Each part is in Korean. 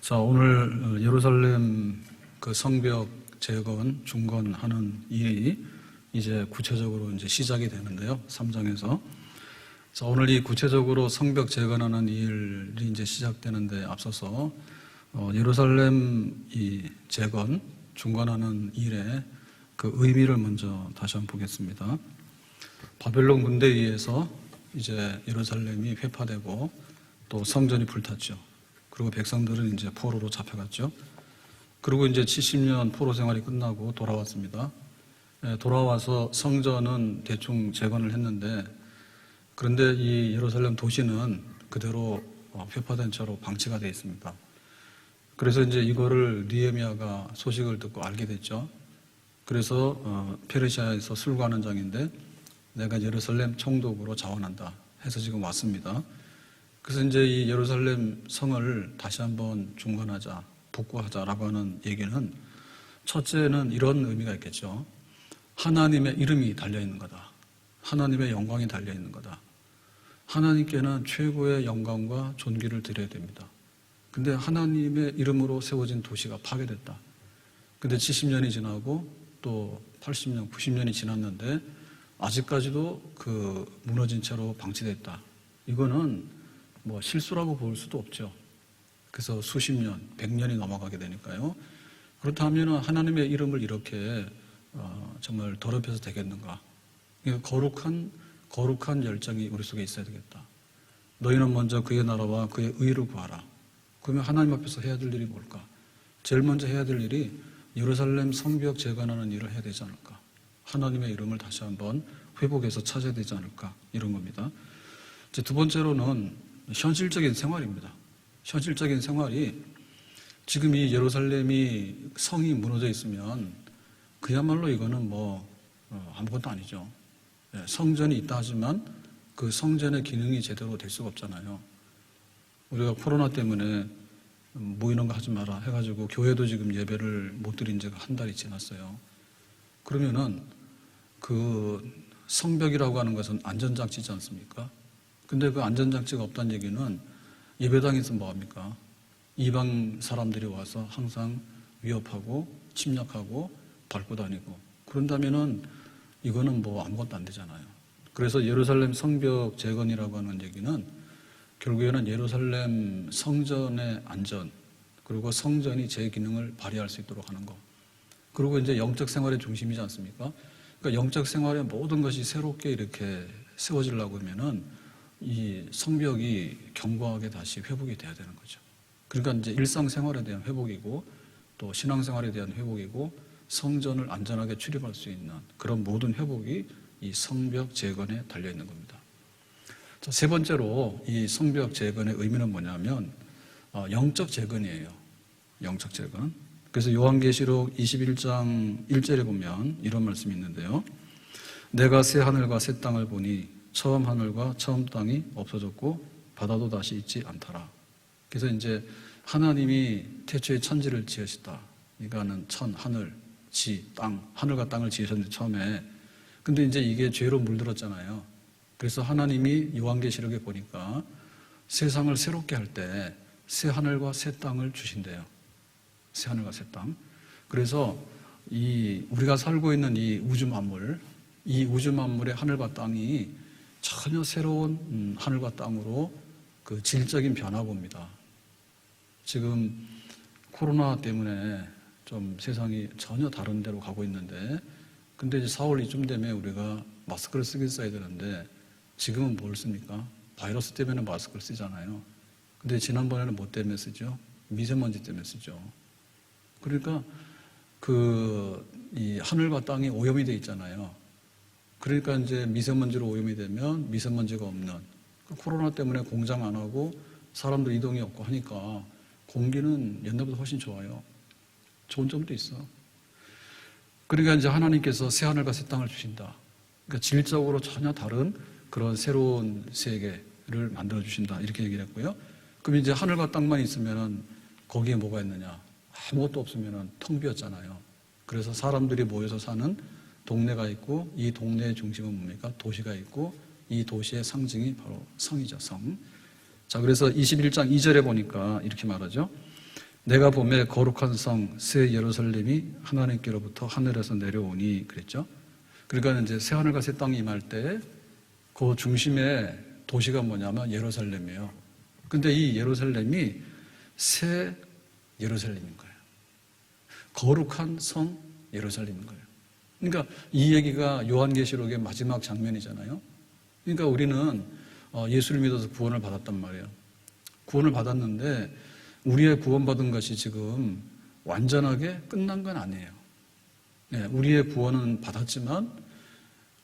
자, 오늘 예루살렘 그 성벽 재건, 중건하는 일이 이제 구체적으로 이제 시작이 되는데요. 3장에서. 자, 오늘 이 구체적으로 성벽 재건하는 일이 이제 시작되는데 앞서서 예루살렘 이 재건, 중건하는 일의 그 의미를 먼저 다시 한번 보겠습니다. 바벨론 군대에 의해서 이제 예루살렘이 회파되고 또 성전이 불탔죠. 그리고 백성들은 이제 포로로 잡혀갔죠. 그리고 이제 70년 포로 생활이 끝나고 돌아왔습니다. 돌아와서 성전은 대충 재건을 했는데, 그런데 이 예루살렘 도시는 그대로 회파된 채로 방치가 되어 있습니다. 그래서 이제 이거를 느헤미야가 소식을 듣고 알게 됐죠. 그래서 페르시아에서 술관원 장인데 내가 예루살렘 총독으로 자원한다 해서 지금 왔습니다. 그래서 이제 이 예루살렘 성을 다시 한번 중건하자, 복구하자라고 하는 얘기는 첫째는 이런 의미가 있겠죠. 하나님의 이름이 달려있는 거다. 하나님의 영광이 달려있는 거다. 하나님께는 최고의 영광과 존귀를 드려야 됩니다. 근데 하나님의 이름으로 세워진 도시가 파괴됐다. 근데 70년이 지나고 또 80년, 90년이 지났는데 아직까지도 그 무너진 채로 방치됐다. 이거는 뭐 실수라고 볼 수도 없죠. 그래서 수십 년, 100년이 넘어가게 되니까요. 그렇다면 하나님의 이름을 이렇게 정말 더럽혀서 되겠는가? 거룩한 열정이 우리 속에 있어야 되겠다. 너희는 먼저 그의 나라와 그의 의를 구하라. 그러면 하나님 앞에서 해야 될 일이 뭘까? 제일 먼저 해야 될 일이 예루살렘 성벽 재건하는 일을 해야 되지 않을까? 하나님의 이름을 다시 한번 회복해서 찾아야 되지 않을까? 이런 겁니다. 이제 두 번째로는 현실적인 생활입니다. 현실적인 생활이 지금 이 예루살렘이 성이 무너져 있으면 그야말로 이거는 뭐 아무것도 아니죠. 성전이 있다 하지만 그 성전의 기능이 제대로 될 수가 없잖아요. 우리가 코로나 때문에 모이는 거 하지 마라 해가지고 교회도 지금 예배를 못 드린 지가 한 달이 지났어요. 그러면은 그 성벽이라고 하는 것은 안전장치지 않습니까? 근데 그 안전장치가 없다는 얘기는 예배당에서 뭐합니까? 이방 사람들이 와서 항상 위협하고 침략하고 밟고 다니고 그런다면은 이거는 뭐 아무것도 안 되잖아요. 그래서 예루살렘 성벽 재건이라고 하는 얘기는 결국에는 예루살렘 성전의 안전 그리고 성전이 제 기능을 발휘할 수 있도록 하는 거. 그리고 이제 영적 생활의 중심이지 않습니까? 그러니까 영적 생활의 모든 것이 새롭게 이렇게 세워지려고 하면은 이 성벽이 견고하게 다시 회복이 돼야 되는 거죠. 그러니까 이제 일상생활에 대한 회복이고 또 신앙생활에 대한 회복이고 성전을 안전하게 출입할 수 있는 그런 모든 회복이 이 성벽 재건에 달려 있는 겁니다. 자, 세 번째로 이 성벽 재건의 의미는 뭐냐면 영적 재건이에요. 영적 재건. 그래서 요한계시록 21장 1절에 보면 이런 말씀이 있는데요. 내가 새 하늘과 새 땅을 보니 처음 하늘과 처음 땅이 없어졌고 바다도 다시 있지 않더라. 그래서 이제 하나님이 태초에 천지를 지으시다. 그러니까는 천, 하늘, 지, 땅, 하늘과 땅을 지으셨는데 처음에. 근데 이제 이게 죄로 물들었잖아요. 그래서 하나님이 요한계시록에 보니까 세상을 새롭게 할 때 새 하늘과 새 땅을 주신대요. 새 하늘과 새 땅. 그래서 이 우리가 살고 있는 이 우주 만물의 하늘과 땅이 전혀 새로운 하늘과 땅으로 그 질적인 변화가 옵니다. 지금 코로나 때문에 좀 세상이 전혀 다른 데로 가고 있는데, 근데 이제 4월 이쯤 되면 우리가 마스크를 쓰긴 써야 되는데, 지금은 뭘 씁니까? 바이러스 때문에 마스크를 쓰잖아요. 근데 지난번에는 뭐 때문에 쓰죠? 미세먼지 때문에 쓰죠. 그러니까 이 하늘과 땅이 오염이 돼 있잖아요. 그러니까 이제 미세먼지로 오염이 되면 미세먼지가 없는 코로나 때문에 공장 안 하고 사람들 이동이 없고 하니까 공기는 옛날보다 훨씬 좋아요. 좋은 점도 있어. 그러니까 이제 하나님께서 새 하늘과 새 땅을 주신다. 그러니까 질적으로 전혀 다른 그런 새로운 세계를 만들어 주신다. 이렇게 얘기를 했고요. 그럼 이제 하늘과 땅만 있으면은 거기에 뭐가 있느냐? 아무것도 없으면은 텅 비었잖아요. 그래서 사람들이 모여서 사는 동네가 있고 이 동네의 중심은 뭡니까? 도시가 있고 이 도시의 상징이 바로 성이죠. 성. 자, 그래서 21장 2절에 보니까 이렇게 말하죠. 내가 보매 거룩한 성 새 예루살렘이 하나님께로부터 하늘에서 내려오니 그랬죠. 그러니까 이제 새 하늘과 새 땅이 임할 때 그 중심에 도시가 뭐냐면 예루살렘이에요. 근데 이 예루살렘이 새 예루살렘인 거예요. 거룩한 성 예루살렘인 거예요. 그러니까 이 얘기가 요한계시록의 마지막 장면이잖아요. 그러니까 우리는 예수를 믿어서 구원을 받았단 말이에요. 구원을 받았는데 우리의 구원받은 것이 지금 완전하게 끝난 건 아니에요. 네, 우리의 구원은 받았지만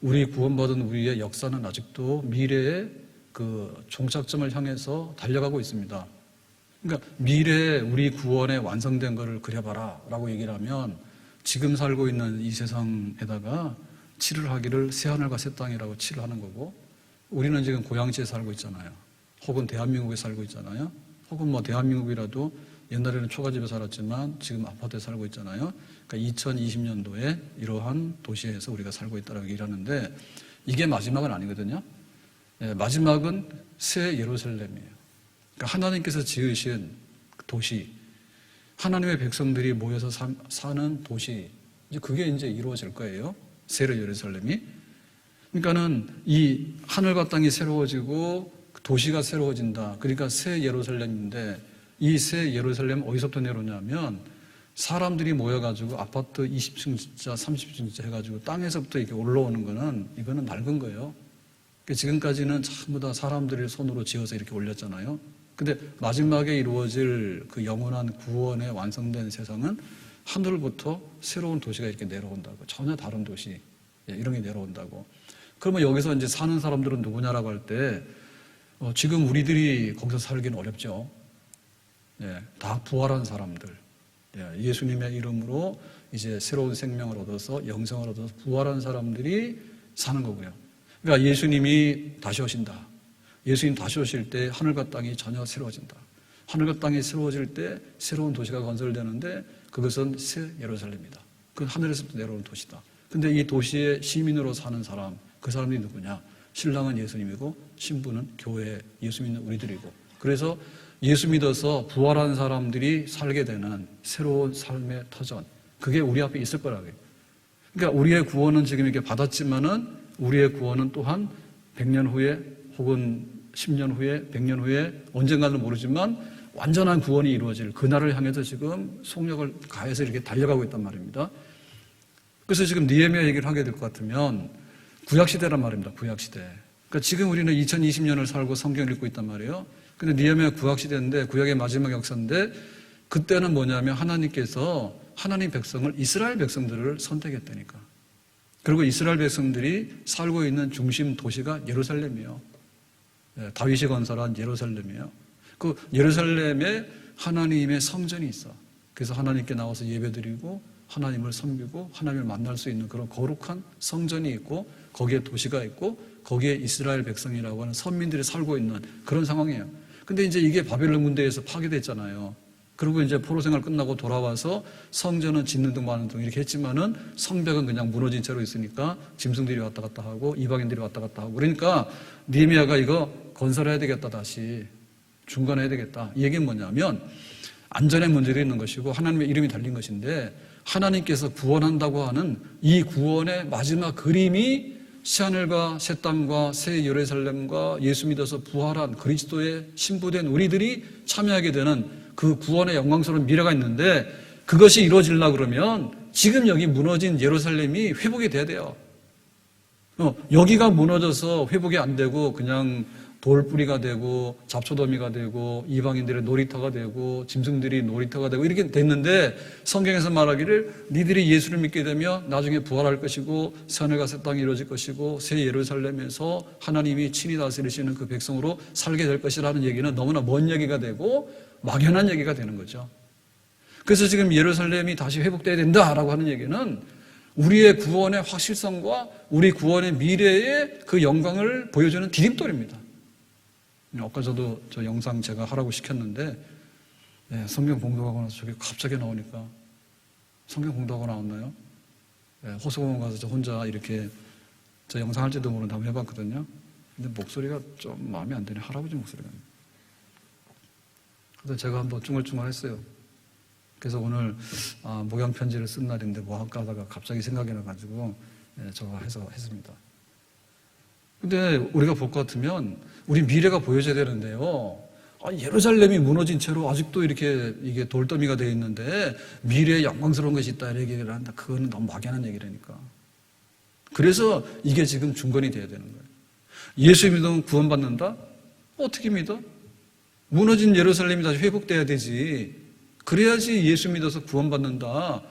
우리 구원받은 우리의 역사는 아직도 미래의 그 종착점을 향해서 달려가고 있습니다. 그러니까 미래에 우리 구원의 완성된 것을 그려봐라 라고 얘기를 하면 지금 살고 있는 이 세상에다가 칠을 하기를 새하늘과 새 땅이라고 칠을 하는 거고, 우리는 지금 고향지에 살고 있잖아요. 혹은 대한민국에 살고 있잖아요. 혹은 뭐 대한민국이라도 옛날에는 초가집에 살았지만 지금 아파트에 살고 있잖아요. 그러니까 2020년도에 이러한 도시에서 우리가 살고 있다고 얘기를 하는데 이게 마지막은 아니거든요. 마지막은 새 예루살렘이에요. 그러니까 하나님께서 지으신 도시, 하나님의 백성들이 모여서 사는 도시, 이제 그게 이제 이루어질 거예요. 새 예루살렘이. 그러니까는 이 하늘과 땅이 새로워지고 도시가 새로워진다. 그러니까 새 예루살렘인데 이 새 예루살렘 어디서부터 내려오냐면 사람들이 모여가지고 아파트 20층 진짜 30층 진짜 해가지고 땅에서부터 이렇게 올라오는 거는 이거는 낡은 거예요. 지금까지는 전부 다 사람들이 손으로 지어서 이렇게 올렸잖아요. 근데 마지막에 이루어질 그 영원한 구원의 완성된 세상은 하늘부터 새로운 도시가 이렇게 내려온다고. 전혀 다른 도시. 이런 게 내려온다고. 그러면 여기서 이제 사는 사람들은 누구냐라고 할 때, 지금 우리들이 거기서 살기는 어렵죠. 다 부활한 사람들. 예수님의 이름으로 이제 새로운 생명을 얻어서 영생을 얻어서 부활한 사람들이 사는 거고요. 그러니까 예수님이 다시 오신다. 예수님 다시 오실 때 하늘과 땅이 전혀 새로워진다. 하늘과 땅이 새로워질 때 새로운 도시가 건설되는데 그것은 새 예루살렘이다. 그건 하늘에서부터 내려오는 도시다. 근데 이 도시의 시민으로 사는 사람, 그 사람이 누구냐? 신랑은 예수님이고 신부는 교회 예수 믿는 우리들이고, 그래서 예수 믿어서 부활한 사람들이 살게 되는 새로운 삶의 터전, 그게 우리 앞에 있을 거라고요. 그러니까 우리의 구원은 지금 이렇게 받았지만은 우리의 구원은 또한 100년 후에 혹은 10년 후에 100년 후에 언젠가는 모르지만 완전한 구원이 이루어질 그날을 향해서 지금 속력을 가해서 이렇게 달려가고 있단 말입니다. 그래서 지금 느헤미야 얘기를 하게 될 것 같으면 구약시대란 말입니다. 구약시대. 그러니까 지금 우리는 2020년을 살고 성경을 읽고 있단 말이에요. 근데 느헤미야 구약시대인데 구약의 마지막 역사인데 그때는 뭐냐면 하나님께서 하나님 백성을 이스라엘 백성들을 선택했다니까. 그리고 이스라엘 백성들이 살고 있는 중심 도시가 예루살렘이에요. 다윗이 건설한 예루살렘이에요. 그 예루살렘에 하나님의 성전이 있어. 그래서 하나님께 나와서 예배드리고 하나님을 섬기고 하나님을 만날 수 있는 그런 거룩한 성전이 있고 거기에 도시가 있고 거기에 이스라엘 백성이라고 하는 선민들이 살고 있는 그런 상황이에요. 근데 이제 이게 바벨론 군대에서 파괴됐잖아요. 그리고 이제 포로 생활 끝나고 돌아와서 성전은 짓는 등 마는 등 이렇게 했지만은 성벽은 그냥 무너진 채로 있으니까 짐승들이 왔다 갔다 하고 이방인들이 왔다 갔다 하고, 그러니까 느헤미야가 이거 건설해야 되겠다, 다시 중간해야 되겠다. 이 얘기는 뭐냐면 안전의 문제도 있는 것이고 하나님의 이름이 달린 것인데 하나님께서 구원한다고 하는 이 구원의 마지막 그림이 새하늘과 새 땅과 새 예루살렘과 예수 믿어서 부활한 그리스도의 신부된 우리들이 참여하게 되는 그 구원의 영광스러운 미래가 있는데, 그것이 이루어지려고 그러면 지금 여기 무너진 예루살렘이 회복이 돼야 돼요. 여기가 무너져서 회복이 안 되고 그냥 돌뿌리가 되고 잡초더미가 되고 이방인들의 놀이터가 되고 짐승들이 놀이터가 되고 이렇게 됐는데, 성경에서 말하기를 니들이 예수를 믿게 되면 나중에 부활할 것이고 새하늘과 새 땅이 이루어질 것이고 새 예루살렘에서 하나님이 친히 다스리시는 그 백성으로 살게 될 것이라는 얘기는 너무나 먼 얘기가 되고 막연한 얘기가 되는 거죠. 그래서 지금 예루살렘이 다시 회복돼야 된다라고 하는 얘기는 우리의 구원의 확실성과 우리 구원의 미래의 그 영광을 보여주는 디딤돌입니다. 아까 저도 저 영상 제가 하라고 시켰는데 성경 공독하고 나서 저게 갑자기 나오니까, 성경 공독하고 나왔나요? 호수공원 가서 저 혼자 이렇게 저 영상 할지도 모르는 한번 해봤거든요. 근데 목소리가 좀 마음에 안 드네. 할아버지 목소리가. 그래서 제가 한번 쭝얼쭝얼 했어요. 그래서 오늘 목양 편지를 쓴 날인데 뭐 할까 하다가 갑자기 생각이 나가지고 저거 해서 했습니다. 근데 우리가 볼 것 같으면 우리 미래가 보여져야 되는데요. 예루살렘이 무너진 채로 아직도 이렇게 이게 돌더미가 되어 있는데 미래에 영광스러운 것이 있다 이렇게 얘기를 한다. 그거는 너무 막연한 얘기라니까. 그래서 이게 지금 중건이 돼야 되는 거예요. 예수 믿으면 구원받는다? 어떻게 믿어? 무너진 예루살렘이 다시 회복돼야 되지. 그래야지 예수 믿어서 구원받는다.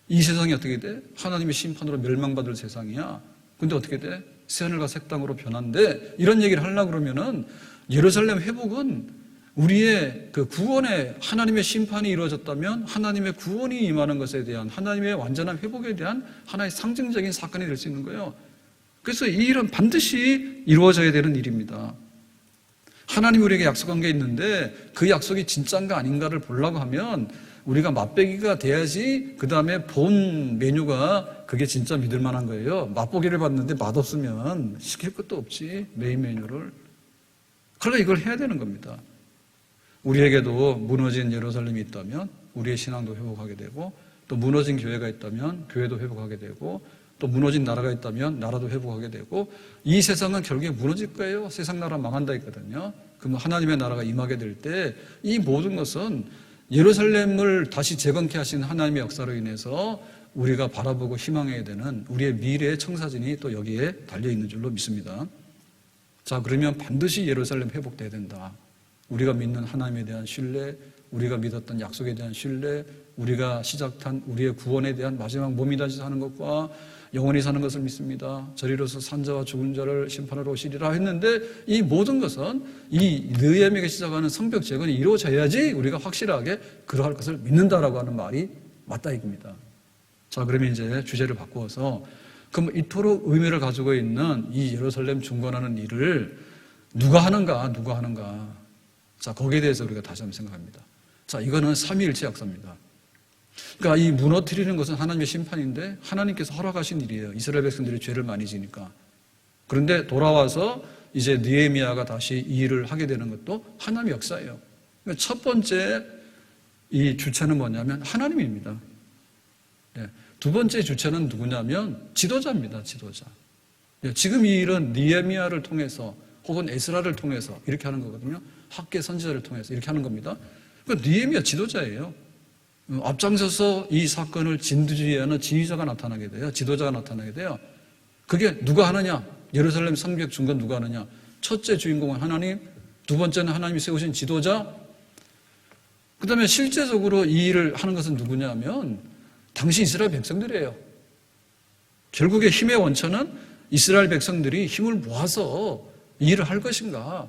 이 세상이 어떻게 돼? 하나님의 심판으로 멸망받을 세상이야. 근데 어떻게 돼? 새하늘과 새 땅으로 변한데 이런 얘기를 하려고 그러면은 예루살렘 회복은 우리의 그 구원에 하나님의 심판이 이루어졌다면 하나님의 구원이 임하는 것에 대한 하나님의 완전한 회복에 대한 하나의 상징적인 사건이 될 수 있는 거예요. 그래서 이 일은 반드시 이루어져야 되는 일입니다. 하나님이 우리에게 약속한 게 있는데 그 약속이 진짜인가 아닌가를 보려고 하면 우리가 맛보기가 돼야지 그 다음에 본 메뉴가 그게 진짜 믿을 만한 거예요. 맛보기를 봤는데 맛없으면 시킬 것도 없지, 메인 메뉴를. 그러니까 이걸 해야 되는 겁니다. 우리에게도 무너진 예루살렘이 있다면 우리의 신앙도 회복하게 되고 또 무너진 교회가 있다면 교회도 회복하게 되고 또 무너진 나라가 있다면 나라도 회복하게 되고 이 세상은 결국에 무너질 거예요. 세상 나라 망한다 했거든요. 그럼 하나님의 나라가 임하게 될 때 이 모든 것은 예루살렘을 다시 재건케 하신 하나님의 역사로 인해서 우리가 바라보고 희망해야 되는 우리의 미래의 청사진이 또 여기에 달려있는 줄로 믿습니다. 자, 그러면 반드시 예루살렘 회복돼야 된다. 우리가 믿는 하나님에 대한 신뢰, 우리가 믿었던 약속에 대한 신뢰, 우리가 시작한 우리의 구원에 대한 마지막 몸이 다시 사는 것과 영원히 사는 것을 믿습니다. 저리로서 산자와 죽은 자를 심판하러 오시리라 했는데 이 모든 것은 이 느헤미야가 시작하는 성벽 재건이 이루어져야지 우리가 확실하게 그러할 것을 믿는다라고 하는 말이 맞다 이겁니다. 자, 그러면 이제 주제를 바꾸어서 그럼 이토록 의미를 가지고 있는 이 예루살렘 중건하는 일을 누가 하는가? 자, 거기에 대해서 우리가 다시 한번 생각합니다. 자, 이거는 삼위일체 역사입니다. 그러니까 이 무너뜨리는 것은 하나님의 심판인데 하나님께서 허락하신 일이에요. 이스라엘 백성들이 죄를 많이 지니까. 그런데 돌아와서 이제 느헤미야가 다시 이 일을 하게 되는 것도 하나님의 역사예요. 그러니까 첫 번째 이 주체는 뭐냐면 하나님입니다. 네. 두 번째 주체는 누구냐면 지도자입니다. 지도자. 네. 지금 이 일은 느헤미야를 통해서 혹은 에스라를 통해서 이렇게 하는 거거든요. 학계 선지자를 통해서 이렇게 하는 겁니다. 그러니까 느헤미야 지도자예요. 앞장서서 이 사건을 진두지휘하는 지휘자가 나타나게 돼요. 지도자가 나타나게 돼요. 그게 누가 하느냐? 예루살렘 성벽 중건 누가 하느냐? 첫째 주인공은 하나님, 두 번째는 하나님이 세우신 지도자, 그 다음에 실제적으로 이 일을 하는 것은 누구냐면 당시 이스라엘 백성들이에요. 결국에 힘의 원천은 이스라엘 백성들이 힘을 모아서 이 일을 할 것인가?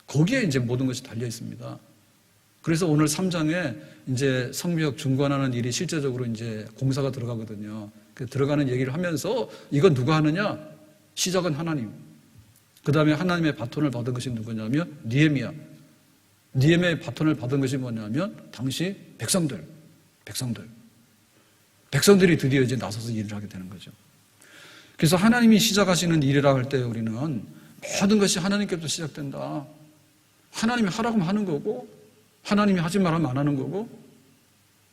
거기에 이제 모든 것이 달려 있습니다. 그래서 오늘 3장에 이제 성벽 중건하는 일이 실제적으로 이제 공사가 들어가거든요. 그 들어가는 얘기를 하면서 이건 누가 하느냐? 시작은 하나님. 그 다음에 하나님의 바톤을 받은 것이 누구냐면 느헤미야. 느헤미야의 바톤을 받은 것이 뭐냐면 당시 백성들이 드디어 이제 나서서 일을 하게 되는 거죠. 그래서 하나님이 시작하시는 일이라 할 때 우리는 모든 것이 하나님께부터 시작된다. 하나님이 하라고 하면 하는 거고 하나님이 하지 말라면 안 하는 거고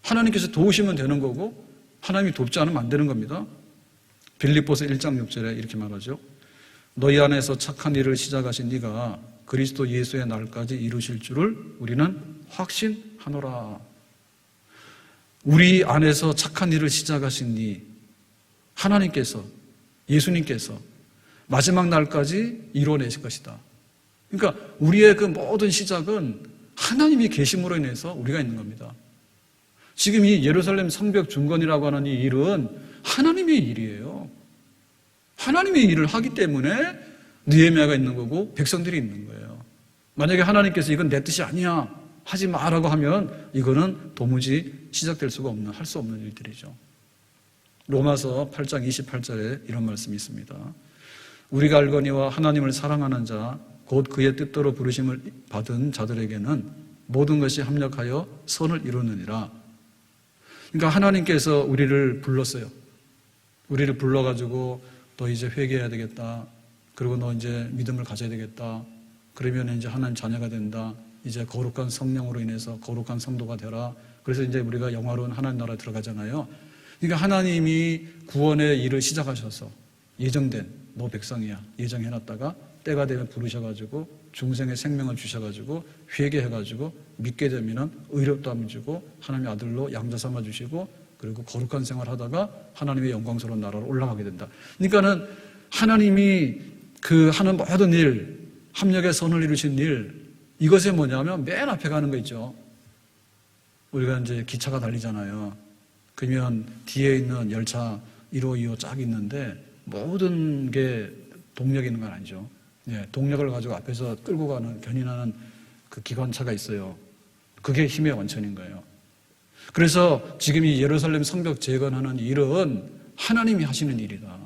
하나님께서 도우시면 되는 거고 하나님이 돕지 않으면 안 되는 겁니다. 빌립보서 1장 6절에 이렇게 말하죠. 너희 안에서 착한 일을 시작하신 네가 그리스도 예수의 날까지 이루실 줄을 우리는 확신하노라. 우리 안에서 착한 일을 시작하신 네 하나님께서 예수님께서 마지막 날까지 이루어내실 것이다. 그러니까 우리의 그 모든 시작은 하나님이 계심으로 인해서 우리가 있는 겁니다. 지금 이 예루살렘 성벽 중건이라고 하는 이 일은 하나님의 일이에요. 하나님의 일을 하기 때문에 느헤미야가 있는 거고 백성들이 있는 거예요. 만약에 하나님께서 이건 내 뜻이 아니야 하지 마라고 하면 이거는 도무지 시작될 수가 없는, 할 수 없는 일들이죠. 로마서 8장 28절에 이런 말씀이 있습니다. 우리가 알거니와 하나님을 사랑하는 자 곧 그의 뜻대로 부르심을 받은 자들에게는 모든 것이 합력하여 선을 이루느니라. 그러니까 하나님께서 우리를 불렀어요. 우리를 불러가지고 너 이제 회개해야 되겠다. 그리고 너 이제 믿음을 가져야 되겠다. 그러면 이제 하나님 자녀가 된다. 이제 거룩한 성령으로 인해서 거룩한 성도가 되라. 그래서 이제 우리가 영화로운 하나님 나라에 들어가잖아요. 그러니까 하나님이 구원의 일을 시작하셔서 예정된 너 백성이야 예정해놨다가 때가 되면 부르셔가지고 중생의 생명을 주셔가지고 회개해가지고 믿게 되면은 의롭다함을 주고 하나님의 아들로 양자 삼아 주시고 그리고 거룩한 생활하다가 하나님의 영광스러운 나라로 올라가게 된다. 그러니까는 하나님이 그 하는 모든 일, 합력의 선을 이루신 일, 이것이 뭐냐면 맨 앞에 가는 거 있죠. 우리가 이제 기차가 달리잖아요. 그러면 뒤에 있는 열차 1호, 2호 쫙 있는데 모든 게 동력이 있는 건 아니죠. 예, 동력을 가지고 앞에서 끌고 가는 견인하는 그 기관차가 있어요. 그게 힘의 원천인 거예요. 그래서 지금 이 예루살렘 성벽 재건하는 일은 하나님이 하시는 일이다.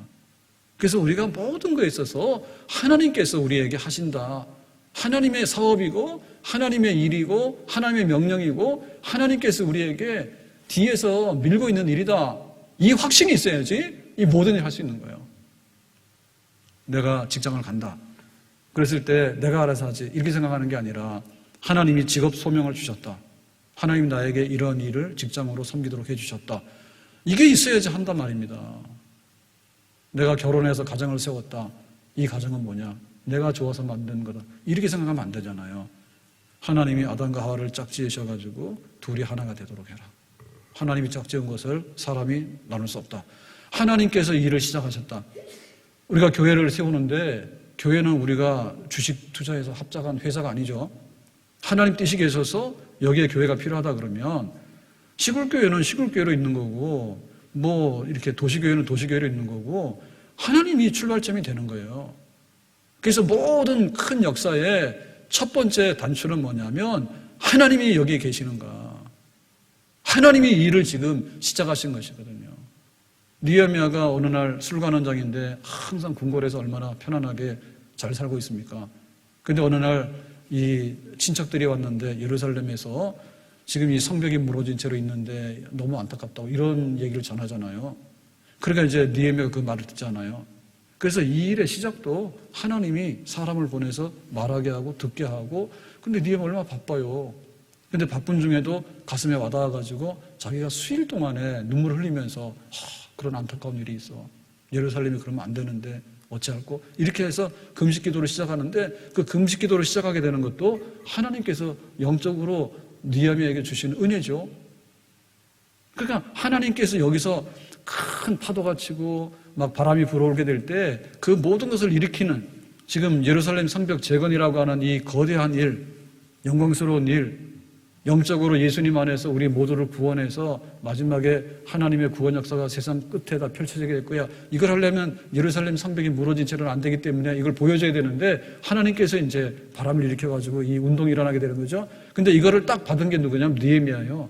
그래서 우리가 모든 거에 있어서 하나님께서 우리에게 하신다. 하나님의 사업이고 하나님의 일이고 하나님의 명령이고 하나님께서 우리에게 뒤에서 밀고 있는 일이다. 이 확신이 있어야지 이 모든 일 할 수 있는 거예요. 내가 직장을 간다. 그랬을 때 내가 알아서 하지 이렇게 생각하는 게 아니라 하나님이 직업 소명을 주셨다. 하나님 나에게 이런 일을 직장으로 섬기도록 해주셨다. 이게 있어야지 한단 말입니다. 내가 결혼해서 가정을 세웠다. 이 가정은 뭐냐? 내가 좋아서 만든 거다. 이렇게 생각하면 안 되잖아요. 하나님이 아담과 하와를 짝지으셔가지고 둘이 하나가 되도록 해라. 하나님이 짝지은 것을 사람이 나눌 수 없다. 하나님께서 일을 시작하셨다. 우리가 교회를 세우는데 교회는 우리가 주식 투자해서 합작한 회사가 아니죠. 하나님 뜻이 계셔서 여기에 교회가 필요하다 그러면 시골교회는 시골교회로 있는 거고 뭐 이렇게 도시교회는 도시교회로 있는 거고 하나님이 출발점이 되는 거예요. 그래서 모든 큰 역사의 첫 번째 단추는 뭐냐면 하나님이 여기에 계시는가. 하나님이 이 일을 지금 시작하신 것이거든요. 느헤미야가 어느 날 술관원장인데 항상 궁궐에서 얼마나 편안하게 잘 살고 있습니까? 근데 어느 날 이 친척들이 왔는데 예루살렘에서 지금 이 성벽이 무너진 채로 있는데 너무 안타깝다고 이런 얘기를 전하잖아요. 그러니까 이제 느헤미야가 그 말을 듣잖아요. 그래서 이 일의 시작도 하나님이 사람을 보내서 말하게 하고 듣게 하고 근데 느헤미야 얼마나 바빠요. 근데 바쁜 중에도 가슴에 와닿아가지고 자기가 수일 동안에 눈물을 흘리면서 그런 안타까운 일이 있어. 예루살렘이 그러면 안 되는데 어찌할꼬? 이렇게 해서 금식 기도를 시작하는데 그 금식 기도를 시작하게 되는 것도 하나님께서 영적으로 느헤미야에게 주시는 은혜죠. 그러니까 하나님께서 여기서 큰 파도가 치고 막 바람이 불어오게 될 때 그 모든 것을 일으키는 지금 예루살렘 성벽 재건이라고 하는 이 거대한 일, 영광스러운 일, 영적으로 예수님 안에서 우리 모두를 구원해서 마지막에 하나님의 구원 역사가 세상 끝에다 펼쳐지게 될 거야. 이걸 하려면 예루살렘 성벽이 무너진 채로는 안 되기 때문에 이걸 보여줘야 되는데 하나님께서 이제 바람을 일으켜가지고 이 운동이 일어나게 되는 거죠. 근데 이거를 딱 받은 게 누구냐면 느헤미야예요.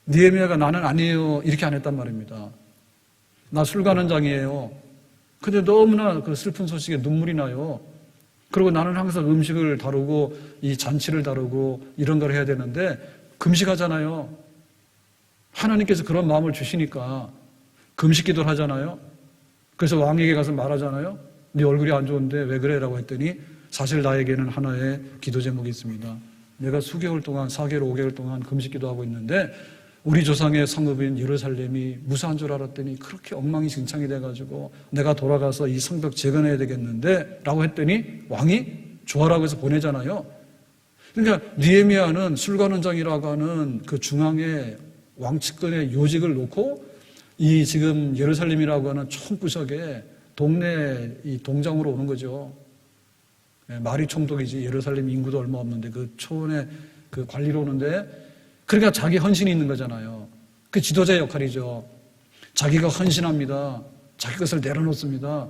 느헤미야가 나는 아니에요 이렇게 안 했단 말입니다. 나 술관원장이에요. 근데 너무나 그 슬픈 소식에 눈물이 나요. 그리고 나는 항상 음식을 다루고 이 잔치를 다루고 이런 걸 해야 되는데 금식하잖아요. 하나님께서 그런 마음을 주시니까 금식 기도를 하잖아요. 그래서 왕에게 가서 말하잖아요. 네 얼굴이 안 좋은데 왜 그래? 라고 했더니 사실 나에게는 하나의 기도 제목이 있습니다. 내가 수개월 동안 4개월 5개월 동안 금식 기도하고 있는데 우리 조상의 성읍인 예루살렘이 무사한 줄 알았더니 그렇게 엉망진창이 돼가지고 내가 돌아가서 이 성벽 재건해야 되겠는데 라고 했더니 왕이 좋아라고 해서 보내잖아요. 그러니까 느헤미야는 술관원장이라고 하는 그 중앙에 왕측근의 요직을 놓고 이 지금 예루살렘이라고 하는 총구석에 동네 이 동장으로 오는 거죠. 말이 총독이지 예루살렘 인구도 얼마 없는데 그 초원에 그 관리로 오는데 그러니까 자기 헌신이 있는 거잖아요. 그 지도자의 역할이죠. 자기가 헌신합니다. 자기 것을 내려놓습니다.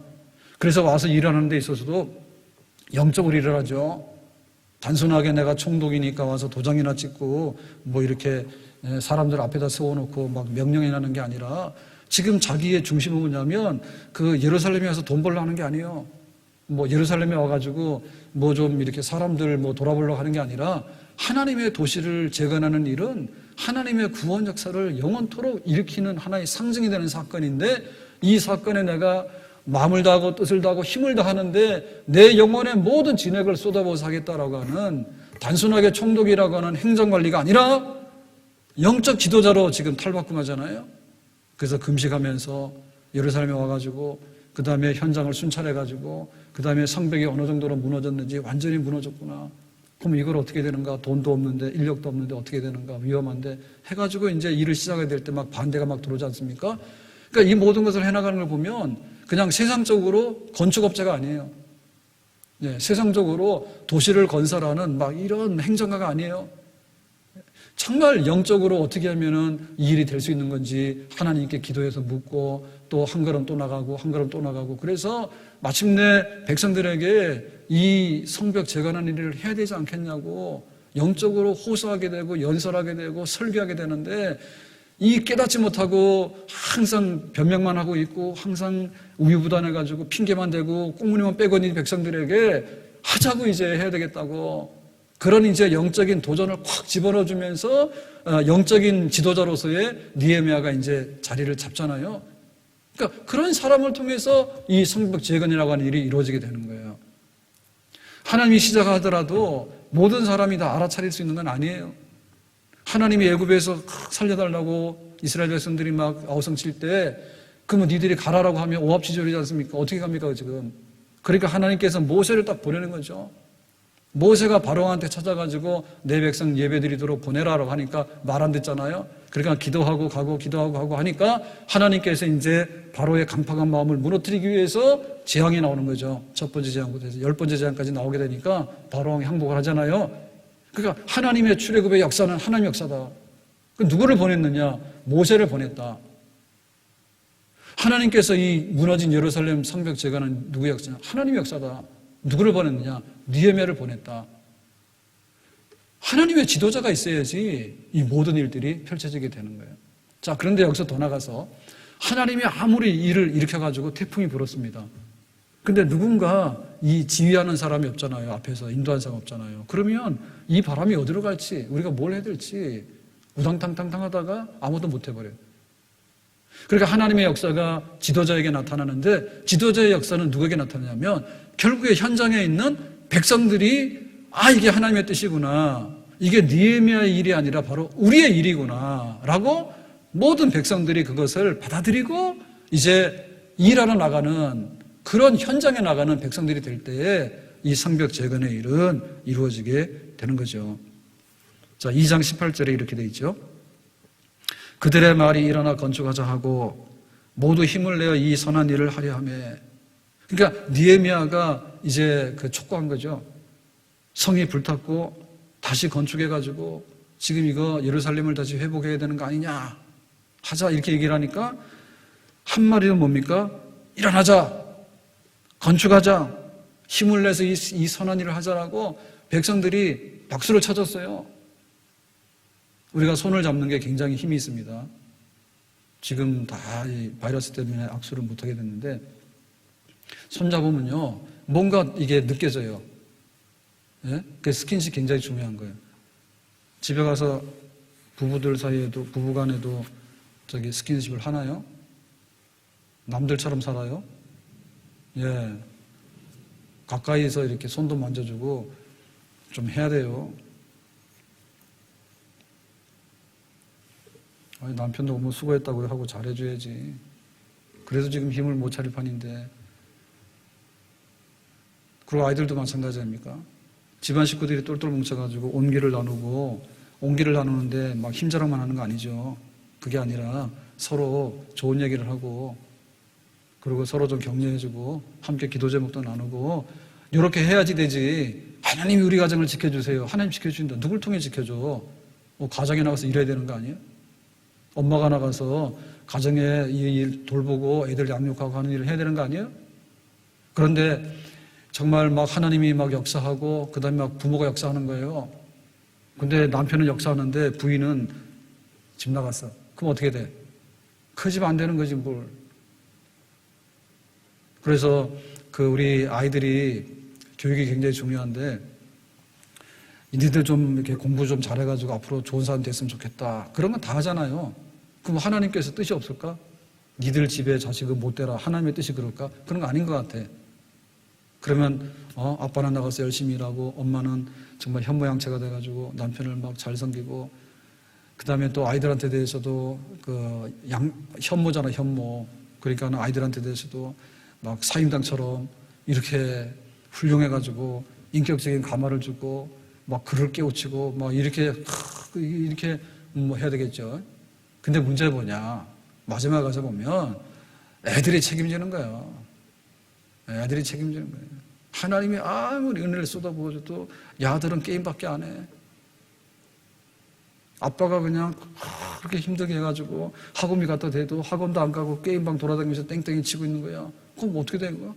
그래서 와서 일하는 데 있어서도 영적으로 일을 하죠. 단순하게 내가 총독이니까 와서 도장이나 찍고 뭐 이렇게 사람들 앞에다 세워놓고 막 명령해 나는 게 아니라 지금 자기의 중심은 뭐냐면 그 예루살렘에 와서 돈 벌러 하는 게 아니에요. 뭐 예루살렘에 와가지고 뭐 좀 이렇게 사람들 뭐 돌아보려고 하는 게 아니라 하나님의 도시를 재건하는 일은 하나님의 구원 역사를 영원토록 일으키는 하나의 상징이 되는 사건인데 이 사건에 내가 마음을 다하고 뜻을 다하고 힘을 다하는데 내 영혼의 모든 진액을 쏟아부어서 하겠다라고 하는 단순하게 총독이라고 하는 행정관리가 아니라 영적 지도자로 지금 탈바꿈하잖아요. 그래서 금식하면서 예루살렘에 와가지고 그 다음에 현장을 순찰해가지고 그 다음에 성벽이 어느 정도로 무너졌는지 완전히 무너졌구나. 그럼 이걸 어떻게 되는가? 돈도 없는데 인력도 없는데 어떻게 되는가? 위험한데 해가지고 이제 일을 시작해야 될 때 막 반대가 막 들어오지 않습니까? 그러니까 이 모든 것을 해나가는 걸 보면 그냥 세상적으로 건축업자가 아니에요. 네, 세상적으로 도시를 건설하는 막 이런 행정가가 아니에요. 정말 영적으로 어떻게 하면은 이 일이 될 수 있는 건지 하나님께 기도해서 묻고 또 한 걸음 또 나가고 한 걸음 또 나가고 그래서 마침내 백성들에게 이 성벽 재건하는 일을 해야 되지 않겠냐고 영적으로 호소하게 되고 연설하게 되고 설교하게 되는데 이 깨닫지 못하고 항상 변명만 하고 있고 항상 우유부단해가지고 핑계만 대고 꽁무니만 빼고 있는 백성들에게 하자고 이제 해야 되겠다고 그런 이제 영적인 도전을 콱 집어넣어주면서 영적인 지도자로서의 느헤미야가 이제 자리를 잡잖아요. 그러니까 그런 사람을 통해서 이 성벽 재건이라고 하는 일이 이루어지게 되는 거예요. 하나님이 시작하더라도 모든 사람이 다 알아차릴 수 있는 건 아니에요. 하나님이 애굽에서 살려달라고 이스라엘 백성들이 막 아우성칠 때 그러면 니들이 가라라고 하면 오합지졸이지 않습니까? 어떻게 갑니까 지금? 그러니까 하나님께서 모세를 딱 보내는 거죠. 모세가 바로한테 찾아가지고 내 백성 예배드리도록 보내라라고 하니까 말 안 듣잖아요. 그러니까 기도하고 가고 기도하고 가고 하니까 하나님께서 이제 바로의 강팍한 마음을 무너뜨리기 위해서 재앙이 나오는 거죠. 첫 번째 재앙부터 해서 10번째 재앙까지 나오게 되니까 바로왕이 항복을 하잖아요. 그러니까 하나님의 출애굽의 역사는 하나님의 역사다. 누구를 보냈느냐? 모세를 보냈다. 하나님께서 이 무너진 예루살렘 성벽 재건은 누구의 역사냐? 하나님의 역사다. 누구를 보냈느냐? 느헤미야를 보냈다. 하나님의 지도자가 있어야지 이 모든 일들이 펼쳐지게 되는 거예요. 자, 그런데 여기서 더 나가서 하나님이 아무리 일을 일으켜가지고 태풍이 불었습니다. 근데 누군가 이 지휘하는 사람이 없잖아요. 앞에서 인도하는 사람이 없잖아요. 그러면 이 바람이 어디로 갈지 우리가 뭘 해야 될지 우당탕탕탕 하다가 아무도 못 해버려요. 그러니까 하나님의 역사가 지도자에게 나타나는데 지도자의 역사는 누구에게 나타나냐면 결국에 현장에 있는 백성들이 이게 하나님의 뜻이구나. 이게 느헤미야의 일이 아니라 바로 우리의 일이구나 라고 모든 백성들이 그것을 받아들이고 이제 일하러 나가는 그런 현장에 나가는 백성들이 될 때에 이 성벽 재건의 일은 이루어지게 되는 거죠. 자, 2장 18절에 이렇게 돼 있죠. 그들의 말이 일어나 건축하자 하고 모두 힘을 내어 이 선한 일을 하려 하며. 그러니까 느헤미야가 이제 그 촉구한 거죠. 성이 불탔고 다시 건축해가지고 지금 이거 예루살렘을 다시 회복해야 되는 거 아니냐 하자 이렇게 얘기를 하니까 한마디는 뭡니까? 일어나자, 건축하자, 힘을 내서 이 선한 일을 하자라고 백성들이 박수를 쳐줬어요. 우리가 손을 잡는 게 굉장히 힘이 있습니다. 지금 다 이 바이러스 때문에 악수를 못하게 됐는데 손 잡으면요 뭔가 이게 느껴져요. 예? 그 스킨십 굉장히 중요한 거예요. 집에 가서 부부들 사이에도 부부간에도 저기 스킨십을 하나요? 남들처럼 살아요? 예. 가까이서 이렇게 손도 만져주고 좀 해야 돼요. 아니, 남편도 너무 수고했다고 하고 잘해줘야지. 그래서 지금 힘을 못 차릴 판인데. 그리고 아이들도 마찬가지 아닙니까? 집안 식구들이 똘똘 뭉쳐가지고 온기를 나누고 온기를 나누는데 막 힘자랑만 하는 거 아니죠. 그게 아니라 서로 좋은 얘기를 하고 그리고 서로 좀 격려해주고 함께 기도 제목도 나누고 이렇게 해야지 되지. 하나님이 우리 가정을 지켜주세요. 하나님 지켜주신다. 누굴 통해 지켜줘? 뭐 가정에 나가서 일해야 되는 거 아니에요? 엄마가 나가서 가정에 이 일 돌보고 애들 양육하고 하는 일을 해야 되는 거 아니에요? 그런데 정말 막 하나님이 막 역사하고 그 다음에 막 부모가 역사하는 거예요. 근데 남편은 역사하는데 부인은 집 나갔어. 그럼 어떻게 돼? 그 집 안 되는 거지 뭘. 그래서 그 우리 아이들이 교육이 굉장히 중요한데 니들 좀 이렇게 공부 좀 잘해가지고 앞으로 좋은 사람 됐으면 좋겠다. 그런 건 다 하잖아요. 그럼 하나님께서 뜻이 없을까? 니들 집에 자식을 못 되라. 하나님의 뜻이 그럴까? 그런 거 아닌 것 같아. 그러면 아빠는 나가서 열심히 일하고 엄마는 정말 현모양처가 돼가지고 남편을 막 잘 섬기고 그 다음에 또 아이들한테 대해서도 현모잖아, 현모. 그러니까 아이들한테 대해서도 막 사임당처럼 이렇게 훌륭해가지고 인격적인 감화를 주고 막 글을 깨우치고 막 이렇게 뭐 해야 되겠죠. 근데 문제가 뭐냐? 마지막에 가서 보면 애들이 책임지는 거예요. 애들이 책임지는 거예요. 하나님이 아무리 은혜를 쏟아부어줘도 야들은 게임밖에 안 해. 아빠가 그냥 그렇게 힘들게 해가지고 학원비 갖다 대도 학원도 안 가고 게임방 돌아다니면서 땡땡이 치고 있는 거야. 그럼 어떻게 된 거야?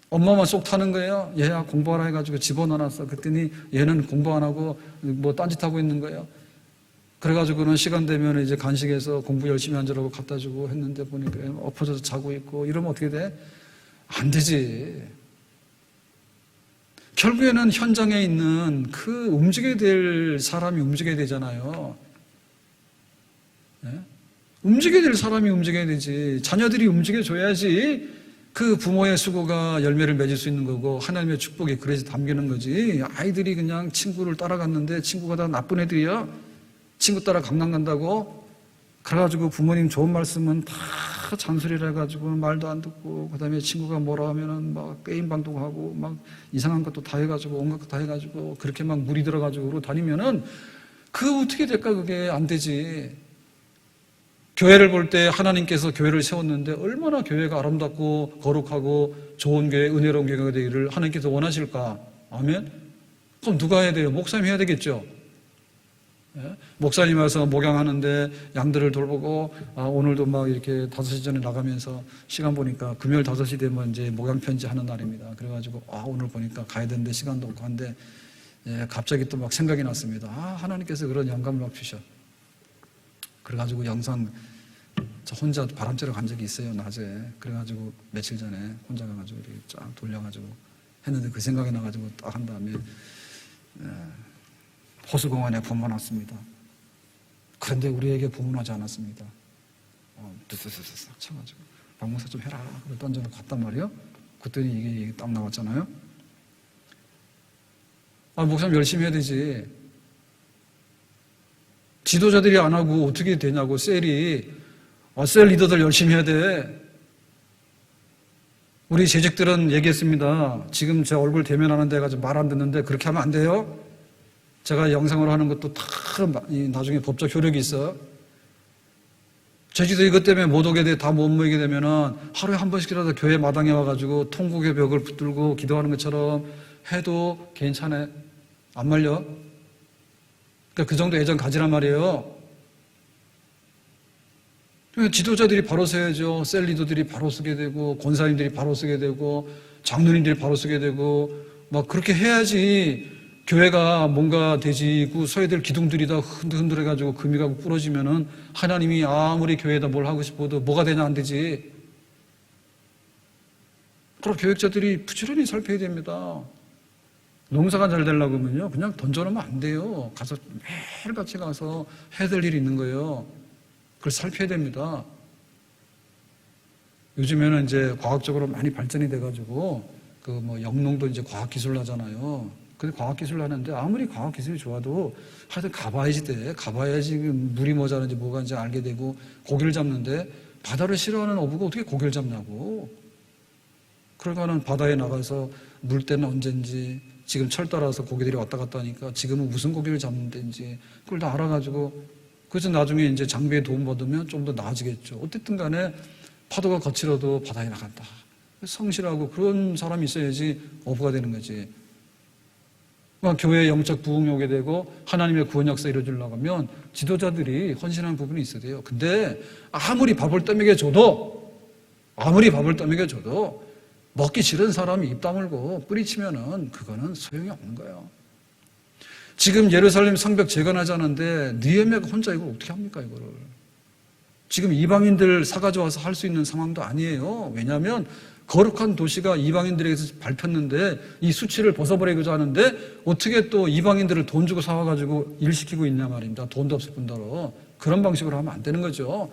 엄마만 쏙 타는 거예요. 얘야 공부하라 해가지고 집어넣어놨어. 그랬더니 얘는 공부 안 하고 뭐 딴짓하고 있는 거예요. 그래가지고는 시간 되면 이제 간식에서 공부 열심히 하느라고 갖다 주고 했는데 보니까 엎어져서 자고 있고 이러면 어떻게 돼? 안 되지. 결국에는 현장에 있는 그 움직여야 될 사람이 움직여야 되잖아요. 네? 움직여야 될 사람이 움직여야 되지. 자녀들이 움직여줘야지 그 부모의 수고가 열매를 맺을 수 있는 거고 하나님의 축복이 그래서 담기는 거지. 아이들이 그냥 친구를 따라갔는데 친구가 다 나쁜 애들이야. 친구 따라 강남 간다고 그래가지고 부모님 좋은 말씀은 다 잔소리를 해가지고 말도 안 듣고 그 다음에 친구가 뭐라 하면은 막 게임방도 하고 막 이상한 것도 다 해가지고 온갖 것 다 해가지고 그렇게 막 물이 들어가지고 다니면은 그 어떻게 될까? 그게 안 되지. 교회를 볼 때 하나님께서 교회를 세웠는데 얼마나 교회가 아름답고 거룩하고 좋은 교회, 은혜로운 교회가 되기를 하나님께서 원하실까? 아멘? 그럼 누가 해야 돼요? 목사님 해야 되겠죠? 예? 목사님 와서 목양하는데 양들을 돌보고 오늘도 막 이렇게 5시 전에 나가면서 시간 보니까 금요일 5시 되면 이제 목양 편지 하는 날입니다. 그래가지고 오늘 보니까 가야 되는데 시간도 없고 한데 갑자기 또 막 생각이 났습니다. 하나님께서 그런 영감을 막 주셔. 그래가지고 영상 저 혼자 바람 쐬러 간 적이 있어요, 낮에. 그래가지고 며칠 전에 혼자 가가지고 이렇게 쫙 돌려가지고 했는데 그 생각이 나가지고 딱 한 다음에 호수공원에 부모놨습니다. 그런데 우리에게 부모하지 않았습니다. 쓱쓱쓱 쳐가지고 박목사 좀 해라. 그걸 던져놓고 갔단 말이에요. 그랬더니 이게 딱 나왔잖아요. 목사님 열심히 해야 되지. 지도자들이 안 하고 어떻게 되냐고, 셀이. 셀 리더들 열심히 해야 돼. 우리 재직들은 얘기했습니다. 지금 제 얼굴 대면하는 데 가서 말 안 듣는데 그렇게 하면 안 돼요. 제가 영상으로 하는 것도 다 나중에 법적 효력이 있어. 제주도 이것 때문에 못 오게 돼, 다 못 모이게 되면은 하루에 한 번씩이라도 교회 마당에 와가지고 통곡의 벽을 붙들고 기도하는 것처럼 해도 괜찮아. 안 말려. 그러니까 그 정도 애정 가지란 말이에요. 지도자들이 바로 서야죠. 셀 리더들이 바로 서게 되고, 권사님들이 바로 서게 되고, 장로님들이 바로 서게 되고, 막 그렇게 해야지 교회가 뭔가 되지고 서야 될 기둥들이 다 흔들어가지고 금이 가고 부러지면은 하나님이 아무리 교회에다 뭘 하고 싶어도 뭐가 되냐 안 되지. 그럼 교육자들이 부지런히 살펴야 됩니다. 농사가 잘 되려고 하면요, 그냥 던져놓으면 안 돼요. 가서 매일같이 가서 해야 될 일이 있는 거예요. 그걸 살펴야 됩니다. 요즘에는 이제 과학적으로 많이 발전이 돼가지고, 영농도 이제 과학기술을 하잖아요. 근데 과학기술을 하는데 아무리 과학기술이 좋아도 하여튼 가봐야지 돼. 가봐야지 물이 모자란지 뭐가 인지 알게 되고 고기를 잡는데 바다를 싫어하는 어부가 어떻게 고기를 잡냐고. 그러니까는 바다에 나가서 물때는 언젠지 지금 철 따라서 고기들이 왔다 갔다 하니까 지금은 무슨 고기를 잡는 데인지 그걸 다 알아가지고 그래서 나중에 이제 장비에 도움받으면 좀 더 나아지겠죠. 어쨌든 간에 파도가 거칠어도 바다에 나간다. 성실하고 그런 사람이 있어야지 어부가 되는 거지. 교회의 영적 부흥이 오게 되고 하나님의 구원 역사 이루어지려고 하면 지도자들이 헌신하는 부분이 있어야 돼요. 근데 아무리 밥을 떠먹여줘도 먹기 싫은 사람이 입 다물고 뿌리치면은 그거는 소용이 없는 거예요. 지금 예루살렘 성벽 재건하자는데 느헤미야가 혼자 이걸 어떻게 합니까, 이거를. 지금 이방인들 사가져 와서 할 수 있는 상황도 아니에요. 왜냐하면 거룩한 도시가 이방인들에게서 밟혔는데 이 수치를 벗어버리고자 하는데 어떻게 또 이방인들을 돈 주고 사와가지고 일시키고 있냐 말입니다. 돈도 없을 뿐더러. 그런 방식으로 하면 안 되는 거죠.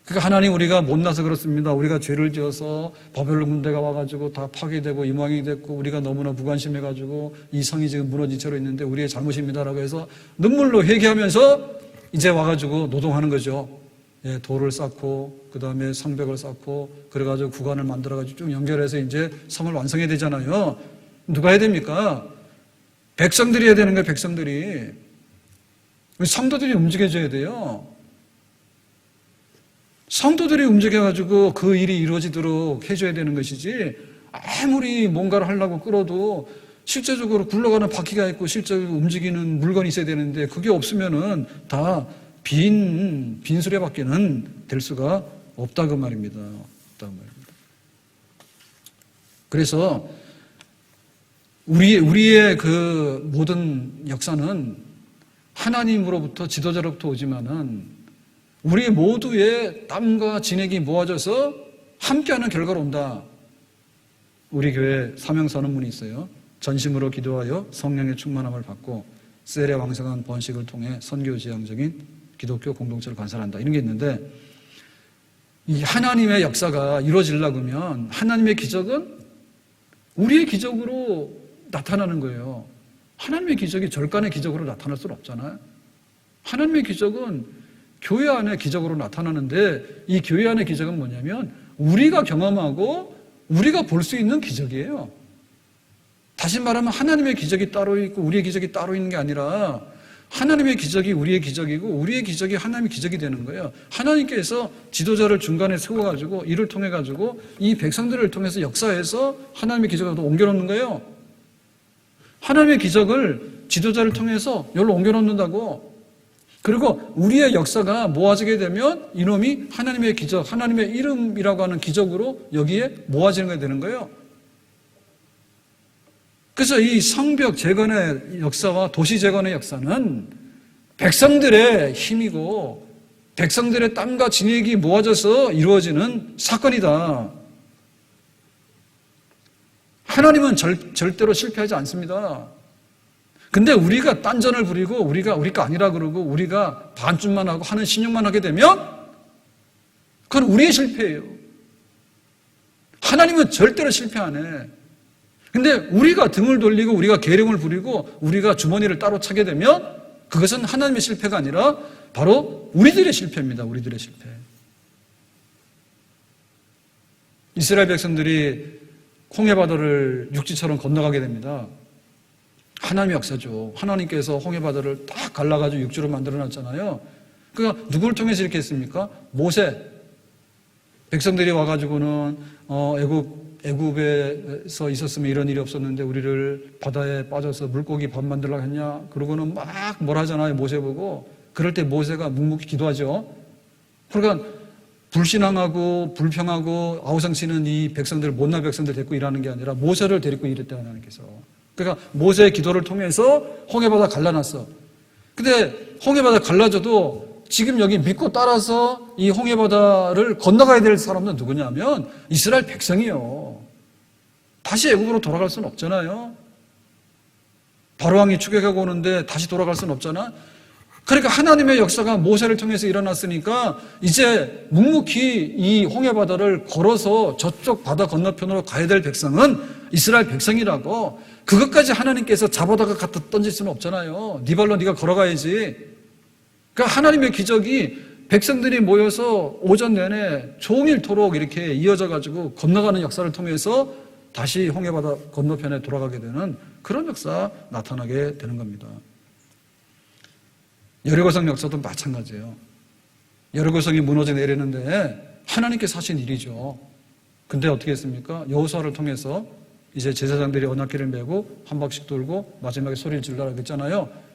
그러니까 하나님 우리가 못나서 그렇습니다. 우리가 죄를 지어서 바벨론 군대가 와가지고 다 파괴되고 이방인이 됐고 우리가 너무나 무관심해가지고 이 성이 지금 무너진 채로 있는데 우리의 잘못입니다라고 해서 눈물로 회개하면서 이제 와가지고 노동하는 거죠. 예, 돌을 쌓고 그 다음에 성벽을 쌓고 그래가지고 구간을 만들어가지고 쭉 연결해서 이제 성을 완성해야 되잖아요. 누가 해야 됩니까? 백성들이 해야 되는 거예요. 백성들이. 성도들이 움직여줘야 돼요. 성도들이 움직여가지고 그 일이 이루어지도록 해줘야 되는 것이지, 아무리 뭔가를 하려고 끌어도 실제적으로 굴러가는 바퀴가 있고 실제적으로 움직이는 물건이 있어야 되는데 그게 없으면은 다 빈 수레바퀴는 될 수가 없다고 말입니다. 없다고 말입니다. 그래서 우리의 그 모든 역사는 하나님으로부터 지도자로부터 오지만은 우리 모두의 땀과 진액이 모아져서 함께하는 결과로 온다. 우리 교회 사명 선언문이 있어요. 전심으로 기도하여 성령의 충만함을 받고 셀의 왕성한 번식을 통해 선교지향적인 기독교 공동체를 건설한다. 이런 게 있는데, 이 하나님의 역사가 이루어지려고 하면 하나님의 기적은 우리의 기적으로 나타나는 거예요. 하나님의 기적이 절간의 기적으로 나타날 수는 없잖아요. 하나님의 기적은 교회 안의 기적으로 나타나는데, 이 교회 안의 기적은 뭐냐면 우리가 경험하고 우리가 볼 수 있는 기적이에요. 다시 말하면 하나님의 기적이 따로 있고 우리의 기적이 따로 있는 게 아니라 하나님의 기적이 우리의 기적이고 우리의 기적이 하나님의 기적이 되는 거예요. 하나님께서 지도자를 중간에 세워가지고 이를 통해가지고 이 백성들을 통해서 역사해서 하나님의 기적을 옮겨놓는 거예요. 하나님의 기적을 지도자를 통해서 여기로 옮겨놓는다고. 그리고 우리의 역사가 모아지게 되면 이놈이 하나님의 기적, 하나님의 이름이라고 하는 기적으로 여기에 모아지는 게 되는 거예요. 그래서 이 성벽 재건의 역사와 도시 재건의 역사는 백성들의 힘이고 백성들의 땀과 진액이 모아져서 이루어지는 사건이다. 하나님은 절대로 실패하지 않습니다. 근데 우리가 딴전을 부리고 우리가 아니라 그러고 우리가 반쯤만 하고 하는 신용만 하게 되면 그건 우리의 실패예요. 하나님은 절대로 실패 안 해. 근데 우리가 등을 돌리고 우리가 계령을 부리고 우리가 주머니를 따로 차게 되면 그것은 하나님의 실패가 아니라 바로 우리들의 실패입니다. 우리들의 실패. 이스라엘 백성들이 홍해바다를 육지처럼 건너가게 됩니다. 하나님의 역사죠. 하나님께서 홍해바다를 딱 갈라가지고 육지로 만들어놨잖아요. 그러니까 누구를 통해서 이렇게 했습니까? 모세. 백성들이 와가지고는 애굽에서 있었으면 이런 일이 없었는데 우리를 바다에 빠져서 물고기 밥 만들려고 했냐? 그러고는 막 뭐라 하잖아요. 모세 보고. 그럴 때 모세가 묵묵히 기도하죠. 그러니까 불신앙하고 불평하고 아우성치는 이 백성들, 못난 백성들 데리고 일하는 게 아니라 모세를 데리고 일했다 하나님께서. 그러니까 모세의 기도를 통해서 홍해바다 갈라놨어. 근데 홍해바다 갈라져도 지금 여기 믿고 따라서 이 홍해바다를 건너가야 될 사람은 누구냐면 이스라엘 백성이요. 다시 애굽으로 돌아갈 수는 없잖아요. 바로왕이 추격하고 오는데 다시 돌아갈 수는 없잖아. 그러니까 하나님의 역사가 모세를 통해서 일어났으니까 이제 묵묵히 이 홍해바다를 걸어서 저쪽 바다 건너편으로 가야 될 백성은 이스라엘 백성이라고. 그것까지 하나님께서 잡아다가 갖다 던질 수는 없잖아요. 네 발로 네가 걸어가야지. 그러니까 하나님의 기적이 백성들이 모여서 오전 내내 종일토록 이렇게 이어져가지고 건너가는 역사를 통해서 다시 홍해바다 건너편에 돌아가게 되는 그런 역사 나타나게 되는 겁니다. 여리고성 역사도 마찬가지예요. 여리고성이 무너져 내리는데 하나님께서 하신 일이죠. 근데 어떻게 했습니까? 여호수아를 통해서 이제 제사장들이 언약궤를 메고 한 바퀴 돌고 마지막에 소리를 질러라 그랬잖아요.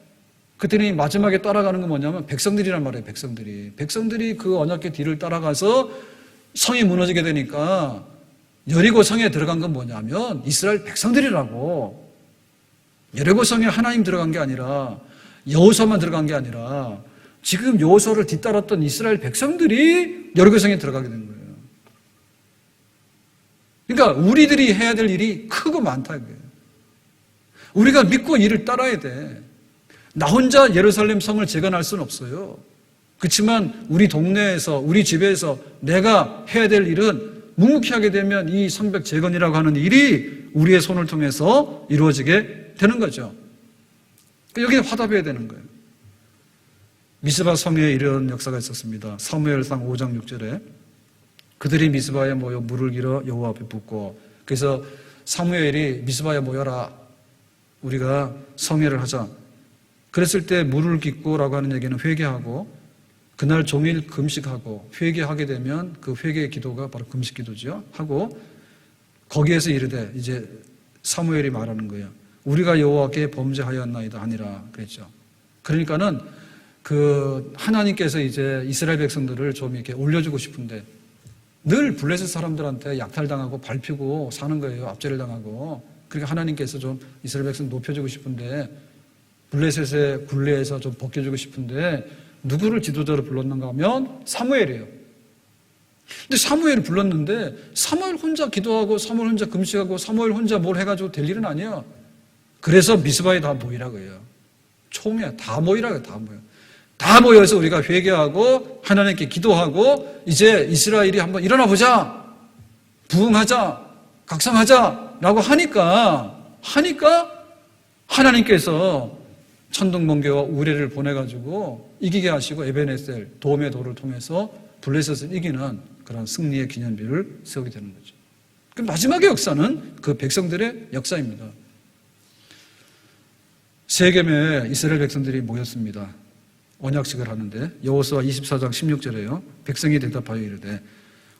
그랬더니 마지막에 따라가는 건 뭐냐면 백성들이란 말이에요. 백성들이 그 언약궤 뒤를 따라가서 성이 무너지게 되니까 여리고성에 들어간 건 뭐냐면 이스라엘 백성들이라고. 여리고성에 하나님 들어간 게 아니라 여호수아만 들어간 게 아니라 지금 여호수아를 뒤따랐던 이스라엘 백성들이 여리고성에 들어가게 된 거예요. 그러니까 우리들이 해야 될 일이 크고 많다 이거예요. 우리가 믿고 이를 따라야 돼. 나 혼자 예루살렘 성을 재건할 수는 없어요. 그렇지만 우리 동네에서 우리 집에서 내가 해야 될 일은 묵묵히 하게 되면 이 성벽 재건이라고 하는 일이 우리의 손을 통해서 이루어지게 되는 거죠. 여기에 화답해야 되는 거예요. 미스바 성에 이런 역사가 있었습니다. 사무엘상 5장 6절에 그들이 미스바에 모여 물을 길어 여호와 앞에 붓고, 그래서 사무엘이 미스바에 모여라, 우리가 성회를 하자. 그랬을 때 물을 깃고라고 하는 얘기는 회개하고, 그날 종일 금식하고, 회개하게 되면 그 회개의 기도가 바로 금식 기도죠. 하고 거기에서 이르되, 이제 사무엘이 말하는 거예요. 우리가 여호와께 범죄하였나이다 하니라 그랬죠. 그러니까는 그 하나님께서 이제 이스라엘 백성들을 좀 이렇게 올려주고 싶은데, 늘 블레셋 사람들한테 약탈당하고 밟히고 사는 거예요. 압제를 당하고. 그러니까 하나님께서 좀 이스라엘 백성 높여주고 싶은데, 블레셋의 굴레에서 좀 벗겨주고 싶은데, 누구를 지도자로 불렀는가 하면 사무엘이에요. 근데 사무엘을 불렀는데 사무엘 혼자 기도하고 사무엘 혼자 금식하고 사무엘 혼자 뭘 해가지고 될 일은 아니에요. 그래서 미스바에 다 모이라고 해요. 총회 다 모이라고 해요. 다 모여. 다 모여서 우리가 회개하고 하나님께 기도하고 이제 이스라엘이 한번 일어나 보자, 부흥하자, 각성하자 라고 하니까 하나님께서 천둥 번개와 우레를 보내가지고 이기게 하시고 에베네셀 도움의 도를 통해서 블레셋을 이기는 그런 승리의 기념비를 세우게 되는 거죠. 그 마지막의 역사는 그 백성들의 역사입니다. 세겜에 이스라엘 백성들이 모였습니다. 언약식을 하는데 여호수아 24장 16절에요. 백성이 대답하여 이르되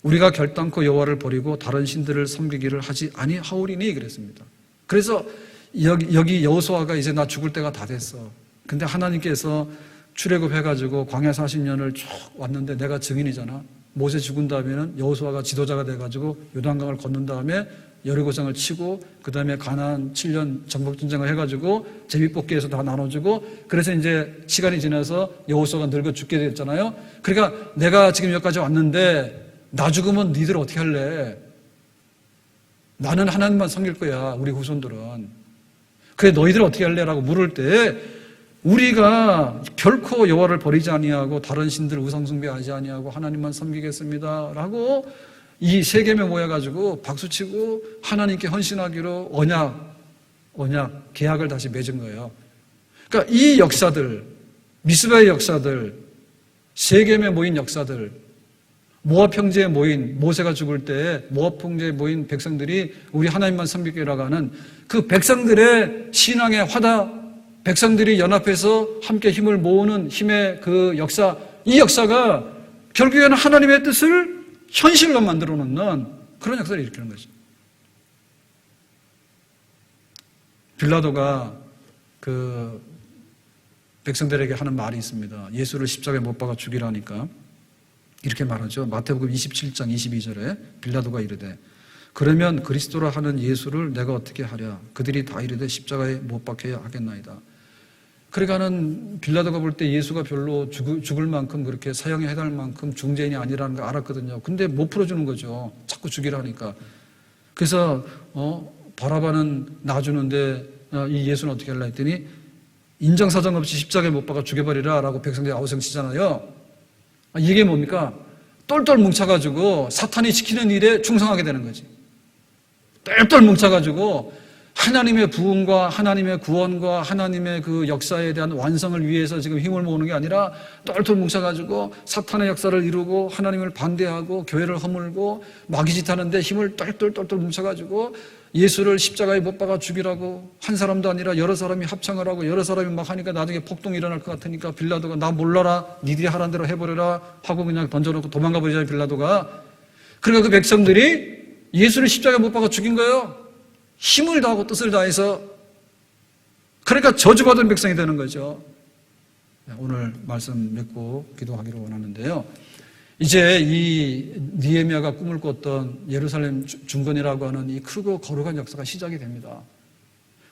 우리가 결단코 여호와를 버리고 다른 신들을 섬기기를 하지 아니하오리니 그랬습니다. 그래서 여기 여호수아가 이제 나 죽을 때가 다 됐어. 근데 하나님께서 출애굽해가지고 광야 40년을 쭉 왔는데 내가 증인이잖아. 모세 죽은 다음에는 여호수아가 지도자가 돼가지고 요단강을 건넌 다음에 여리고성을 치고 그 다음에 가나안 7년 정복전쟁을 해가지고 제비뽑기에서 다 나눠주고, 그래서 이제 시간이 지나서 여호수아가 늙어 죽게 됐잖아요. 그러니까 내가 지금 여기까지 왔는데 나 죽으면 니들 어떻게 할래? 나는 하나님만 섬길 거야, 우리 후손들은. 그래 너희들 어떻게 할래? 라고 물을 때 우리가 결코 여호와를 버리지 아니하고 다른 신들 우상 숭배하지 아니하고 하나님만 섬기겠습니다 라고 이 세겜에 모여가지고 박수치고 하나님께 헌신하기로 언약 계약을 다시 맺은 거예요. 그러니까 이 역사들, 미스바의 역사들, 세겜에 모인 역사들, 모압 형제에 모인, 모세가 죽을 때 모압 형제에 모인 백성들이 우리 하나님만 섬기기라고 하는 그 백성들의 신앙의 화답, 백성들이 연합해서 함께 힘을 모으는 힘의 그 역사, 이 역사가 결국에는 하나님의 뜻을 현실로 만들어 놓는 그런 역사를 일으키는 거죠. 빌라도가 그 백성들에게 하는 말이 있습니다. 예수를 십자가에 못 박아 죽이라니까 이렇게 말하죠. 마태복음 27장 22절에 빌라도가 이르되 그러면 그리스도라 하는 예수를 내가 어떻게 하랴? 그들이 다 이르되 십자가에 못 박혀야 하겠나이다. 그러니까는 빌라도가 볼 때 예수가 별로 죽을 만큼 그렇게 사형에 해당할 만큼 중죄인이 아니라는 걸 알았거든요. 근데 못 풀어주는 거죠. 자꾸 죽이라니까. 그래서 바라바는 놔주는데 이 예수는 어떻게 하려 했더니 인정사정 없이 십자가에 못 박아 죽여버리라 라고 백성들이 아우성치잖아요. 이게 뭡니까? 똘똘 뭉쳐가지고 사탄이 시키는 일에 충성하게 되는 거지. 똘똘 뭉쳐가지고 하나님의 부흥과 하나님의 구원과 하나님의 그 역사에 대한 완성을 위해서 지금 힘을 모으는 게 아니라 똘똘 뭉쳐가지고 사탄의 역사를 이루고 하나님을 반대하고 교회를 허물고 마귀짓 하는데 힘을 똘똘 뭉쳐가지고 예수를 십자가에 못 박아 죽이라고 한 사람도 아니라 여러 사람이 합창을 하고 여러 사람이 막 하니까 나중에 폭동이 일어날 것 같으니까 빌라도가 나 몰라라, 니들이 하라는 대로 해버려라 하고 그냥 던져놓고 도망가 버리잖아요, 빌라도가. 그러니까 그 백성들이 예수를 십자가에 못 박아 죽인 거예요. 힘을 다하고 뜻을 다해서. 그러니까 저주받은 백성이 되는 거죠. 오늘 말씀 맺고 기도하기를 원하는데요. 이제 이 느헤미야가 꿈을 꿨던 예루살렘 중건이라고 하는 이 크고 거룩한 역사가 시작이 됩니다.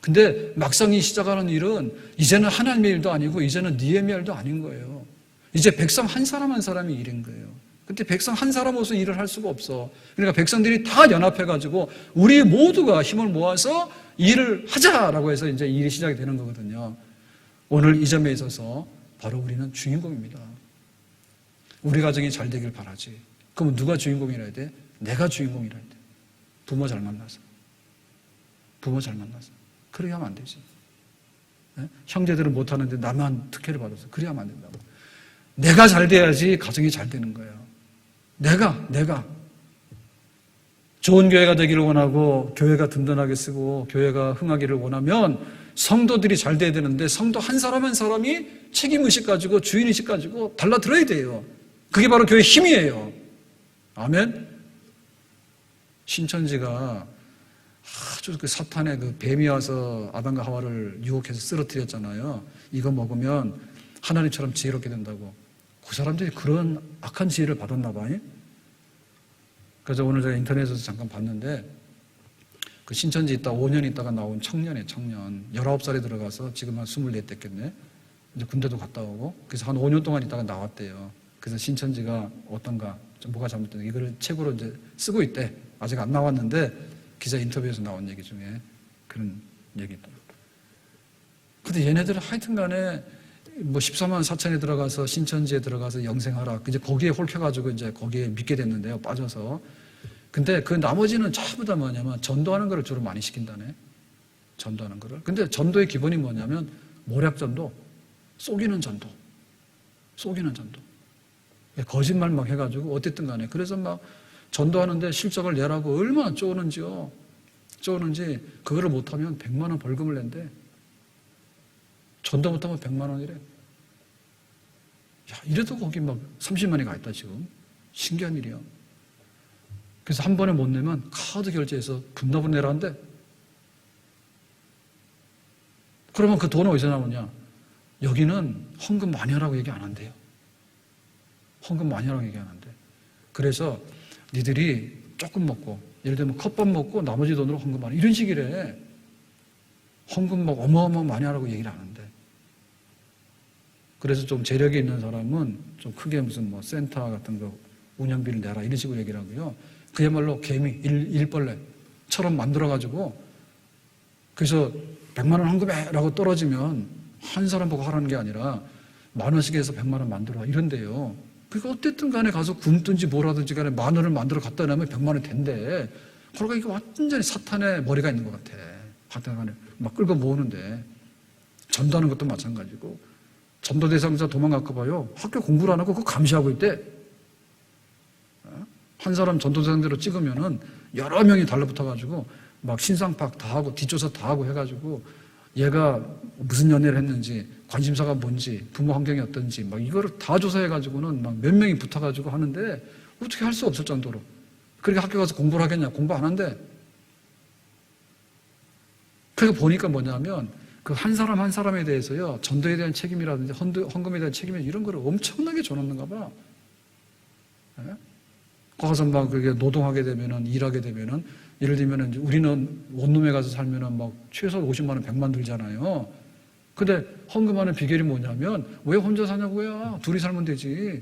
근데 막상 이 시작하는 일은 이제는 하나님의 일도 아니고 이제는 느헤미야 일도 아닌 거예요. 이제 백성 한 사람 한 사람의 일인 거예요. 근데 백성 한 사람으로서 일을 할 수가 없어. 그러니까 백성들이 다 연합해가지고 우리 모두가 힘을 모아서 일을 하자라고 해서 이제 일이 시작이 되는 거거든요. 오늘 이 점에 있어서 바로 우리는 주인공입니다. 우리 가정이 잘 되길 바라지. 그럼 누가 주인공이라 해야 돼? 내가 주인공이라 해야 돼. 부모 잘 만나서. 그래야 하면 안 되지. 네? 형제들은 못하는데 나만 특혜를 받아서 그래야 하면 안 된다고. 내가 잘 돼야지 가정이 잘 되는 거예요. 내가. 좋은 교회가 되기를 원하고 교회가 든든하게 쓰고 교회가 흥하기를 원하면 성도들이 잘 돼야 되는데 성도 한 사람 한 사람이 책임의식 가지고 주인의식 가지고 달라들어야 돼요. 그게 바로 교회의 힘이에요. 아멘. 신천지가 아주 그 사탄의 그 뱀이 와서 아담과 하와를 유혹해서 쓰러뜨렸잖아요. 이거 먹으면 하나님처럼 지혜롭게 된다고. 그 사람들이 그런 악한 지혜를 받았나 봐요. 그래서 오늘 제가 인터넷에서 잠깐 봤는데 그 신천지 있다 5년 있다가 나온 청년 19살에 들어가서 지금 한 24 됐겠네. 이제 군대도 갔다 오고 그래서 한 5년 동안 있다가 나왔대요. 그래서 신천지가 어떤가 좀 뭐가 잘못됐는가 이거를 책으로 이제 쓰고 있대. 아직 안 나왔는데 기자 인터뷰에서 나온 얘기 중에 그런 얘기 있다. 근데 얘네들은 하여튼 간에 뭐 14만 4천에 들어가서 신천지에 들어가서 영생하라. 이제 거기에 홀켜가지고 이제 거기에 믿게 됐는데요. 빠져서. 근데 그 나머지는 전부 다 뭐냐면 전도하는 거를 주로 많이 시킨다네. 전도하는 거를. 근데 전도의 기본이 뭐냐면 모략 전도, 속이는 전도. 거짓말 막 해가지고 어쨌든 간에. 그래서 막 전도하는데 실적을 내라고 얼마나 쪼는지 그거를 못하면 100만 원 벌금을 낸대. 전도 못하면 100만 원이래. 야, 이래도 거기 막 30만이 가 있다, 지금. 신기한 일이야. 그래서 한 번에 못 내면 카드 결제해서 분납을 내라 한대. 그러면 그 돈은 어디서 나오냐? 여기는 헌금 많이 하라고 얘기 안 한대요. 헌금 많이 하라고 얘기 안 한대. 그래서 니들이 조금 먹고, 예를 들면 컵밥 먹고 나머지 돈으로 헌금 하라. 이런 식이래. 헌금 막 어마어마 많이 하라고 얘기를 안 한대. 그래서 좀 재력이 있는 사람은 좀 크게 무슨 뭐 센터 같은 거 운영비를 내라 이런 식으로 얘기를 하고요. 그야말로 개미, 일벌레처럼 만들어가지고 그래서 100만 원 헌금해라고 떨어지면 한 사람 보고 하라는 게 아니라 10,000원씩 해서 100만 원 만들어 이런데요. 그러니까 어쨌든 간에 가서 굶든지 뭐라든지 간에 10,000원을 만들어 갖다 놓으면 100만 원 된대. 그러니까 이거 완전히 사탄의 머리가 있는 것 같아. 하여튼 간에 막 끌고 모으는데 전도하는 것도 마찬가지고 전도 대상자 도망갈까 봐요. 학교 공부를 안 하고 그거 감시하고 있대. 한 사람 전도 대상자로 찍으면은 여러 명이 달라붙어가지고 막 신상파악 다 하고 뒷조사 다 하고 해가지고 얘가 무슨 연애를 했는지 관심사가 뭔지 부모 환경이 어떤지 막 이거를 다 조사해가지고는 막 몇 명이 붙어가지고 하는데 어떻게 할 수 없을 정도로. 그러니까 학교 가서 공부를 하겠냐? 공부 안 한대. 그래서 보니까 뭐냐면 그 한 사람 한 사람에 대해서요, 전도에 대한 책임이라든지 헌금에 대한 책임이 이런 거를 엄청나게 줘놓는가 봐. 예? 거기서 막 그게 노동하게 되면은, 일하게 되면은, 예를 들면은 우리는 원룸에 가서 살면은 막 최소 50만 원, 100만 들잖아요. 근데 헌금하는 비결이 뭐냐면, 왜 혼자 사냐고요? 둘이 살면 되지.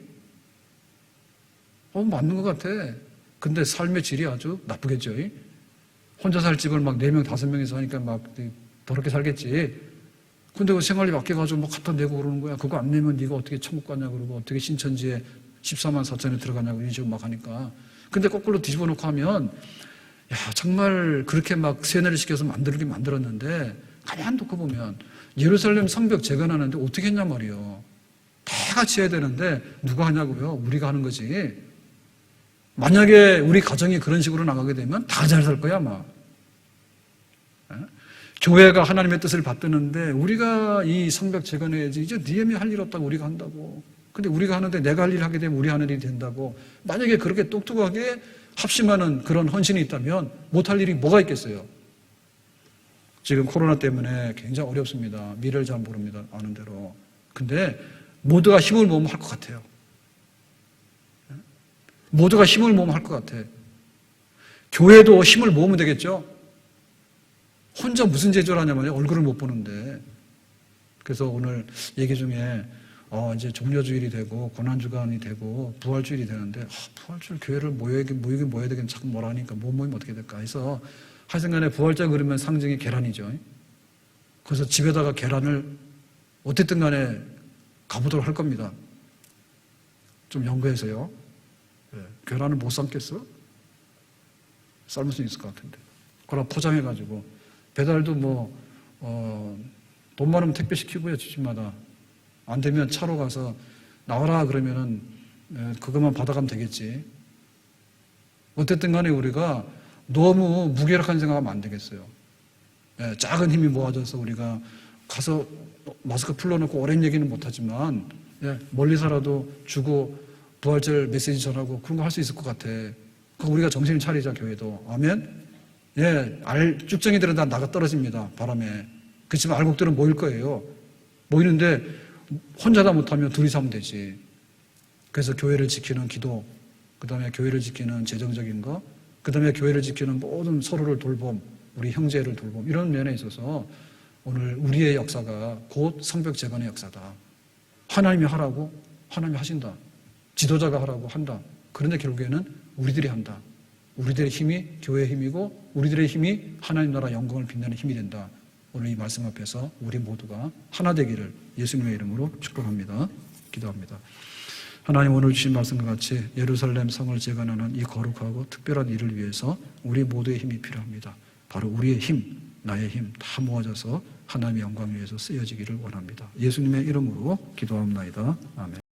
맞는 것 같아. 근데 삶의 질이 아주 나쁘겠죠. 혼자 살 집을 막 4명, 5명이서 하니까 막 더럽게 살겠지. 근데 그 생활비 아껴가지고 뭐 갖다 내고 그러는 거야. 그거 안 내면 네가 어떻게 천국 가냐 그러고 어떻게 신천지에 14만 4천에 들어가냐고 이런 식으로 막 하니까. 근데 거꾸로 뒤집어 놓고 하면 야 정말 그렇게 막 세뇌를 시켜서 만들긴 만들었는데 가만 놓고 보면 예루살렘 성벽 재건하는데 어떻게 했냐 말이에요. 다 같이 해야 되는데 누가 하냐고요. 우리가 하는 거지. 만약에 우리 가정이 그런 식으로 나가게 되면 다 잘 살 거야 아마. 교회가 하나님의 뜻을 받드는데 우리가 이 성벽 재건해야지. 이제 니엠이 할 일 없다고 우리가 한다고. 근데 우리가 하는데 내가 할 일 하게 되면 우리 하는 일이 된다고. 만약에 그렇게 똑똑하게 합심하는 그런 헌신이 있다면 못할 일이 뭐가 있겠어요. 지금 코로나 때문에 굉장히 어렵습니다. 미래를 잘 모릅니다. 아는 대로. 근데 모두가 힘을 모으면 할 것 같아요. 모두가 힘을 모으면 할 것 같아. 교회도 힘을 모으면 되겠죠. 혼자 무슨 제조를 하냐면요. 얼굴을 못 보는데. 그래서 오늘 얘기 중에 이제 종려주일이 되고 고난주간이 되고 부활주일이 되는데 부활주일 교회를 모이긴 모여야 되겠는데 자꾸 뭐라 하니까 못 모이면 어떻게 될까 해서 하여튼간에 부활절 그러면 상징이 계란이죠. 그래서 집에다가 계란을 어쨌든 간에 가보도록 할 겁니다. 좀 연구해서요. 계란을 못 삶겠어? 삶을 수 있을 것 같은데. 그럼 포장해가지고 배달도 돈 많으면 택배 시키고요. 집집마다. 안 되면 차로 가서 나와라 그러면은 그것만 받아가면 되겠지. 어쨌든 간에 우리가 너무 무기력한 생각하면 안 되겠어요. 작은 힘이 모아져서 우리가 가서 마스크 풀러놓고 오랜 얘기는 못하지만 멀리서라도 주고 부활절 메시지 전하고 그런 거 할 수 있을 것 같아. 우리가 정신을 차리자, 교회도. 아멘? 쭉정이들은 다 나가 떨어집니다, 바람에. 그렇지만 알곡들은 모일 거예요. 모이는데 혼자 다 못하면 둘이서 하면 되지. 그래서 교회를 지키는 기도, 그 다음에 교회를 지키는 재정적인 거, 그 다음에 교회를 지키는 모든 서로를 돌봄, 우리 형제를 돌봄, 이런 면에 있어서 오늘 우리의 역사가 곧 성벽 재건의 역사다. 하나님이 하라고 하나님이 하신다. 지도자가 하라고 한다. 그런데 결국에는 우리들이 한다. 우리들의 힘이 교회의 힘이고 우리들의 힘이 하나님 나라 영광을 빛내는 힘이 된다. 오늘 이 말씀 앞에서 우리 모두가 하나 되기를 예수님의 이름으로 축복합니다. 기도합니다. 하나님, 오늘 주신 말씀과 같이 예루살렘 성을 재건하는 이 거룩하고 특별한 일을 위해서 우리 모두의 힘이 필요합니다. 바로 우리의 힘, 나의 힘 다 모아져서 하나님의 영광을 위해서 쓰여지기를 원합니다. 예수님의 이름으로 기도합니다. 아멘.